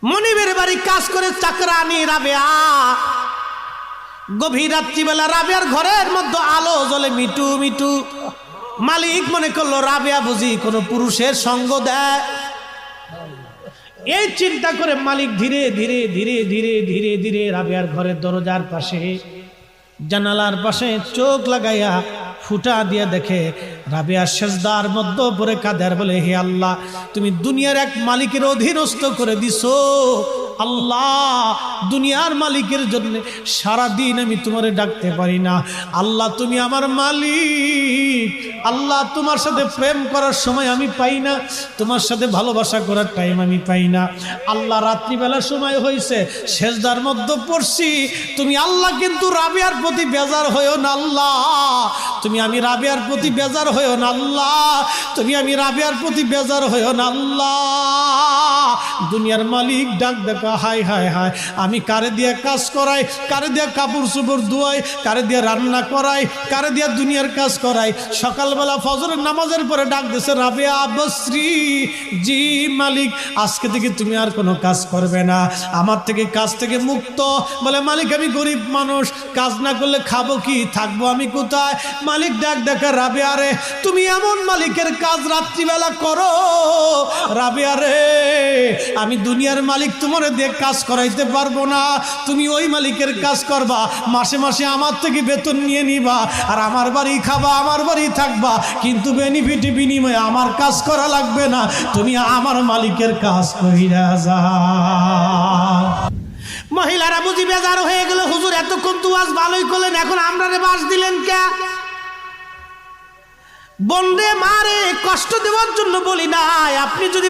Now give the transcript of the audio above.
মনিবের বাড়ি কাজ করে চাকরানি রাবেয়া। গভীর রাত্রিবেলা রাবেয়ার ঘরের মধ্যে আলো জ্বলে মিটু মিটু। মালিক মনে করলো রাবেয়া বুঝি কোনো পুরুষের সঙ্গ দেয়। এই চিন্তা করে মালিক ধীরে ধীরে ধীরে ধীরে ধীরে ধীরে রাবেয়ার ঘরের দরজার পাশে জানালার পাশে চোখ লাগাইয়া ফুটা দিয়ে দেখে রাবেয়া সেজদার মধ্যে পড়ে কাঁদে আর বলে, হে আল্লাহ, তুমি দুনিয়ার এক মালিকের অধীনস্থ করে দিছো। আল্লাহ, দুনিয়ার মালিকের জন্য সারাদিন আমি তোমারে ডাকতে পারি না। আল্লাহ, তুমি আমার মালিক। আল্লাহ, তোমার সাথে প্রেম করার সময় আমি পাই না, তোমার সাথে ভালোবাসা করার টাইম আমি পাই না। আল্লাহ, রাত্রিবেলার সময় হয়েছে, সেজদার মধ্যে পড়ছি। তুমি আল্লাহ কিন্তু রাবেয়ার প্রতি বেজার হয়েও না। আল্লাহ, তুমি আমি রাবেয়ার প্রতি বেজার হয়েও না। আল্লাহ, তুমি আমি রাবেয়ার প্রতি বেজার হয়েও না। আল্লাহ, দুনিয়ার মালিক ডাক দেখা, হায় হায় হায়, আমি কারে দিয়ে কাজ করাই, কারে দিয়ে কাপড় চোপড় ধোয়াই, কারে দিয়ে রান্না করাই, কারে দিয়ে দুনিয়ার কাজ করাই। সকালবেলা ফজরের নামাজের পরে ডাক দিছে, রাবেয়া বসরি, জি মালিক, আজকে থেকে তুমি আর কোনো কাজ করবে না, আমার থেকে কাজ থেকে মুক্ত। বলে, মালিক আমি গরিব মানুষ, কাজ না করলে খাবো কি, থাকবো আমি কোথায়? মালিক ডাক দেখা, রাবেয়া রে, তুমি এমন মালিকের কাজ রাত্রিবেলা করো। রাবেয়া রে, আমি দুনিয়ার মালিক তোমার দিয়ে কাজ করাইতে পারবো না, তুমি ওই মালিকের কাজ করবা, মাসে মাসে আমার থেকে বেতন নিয়ে নিবা, আর আমার বাড়ি খাবা, আমার বাড়ি থাকবা, কিন্তু বেনিফিট বিনিময়ে আমার কাজ করা লাগবে না, তুমি আমার মালিকের কাজ কইরা যাও। মহিলারা বুঝি বেজার হয়ে গেল, হুজুর এতক্ষণ তো আজ ভালোই করলেন, এখন আমরা বাস দিলেন কে? বন্দে মারে কষ্ট দেওয়ার জন্য বলি নাই, আপনি যদি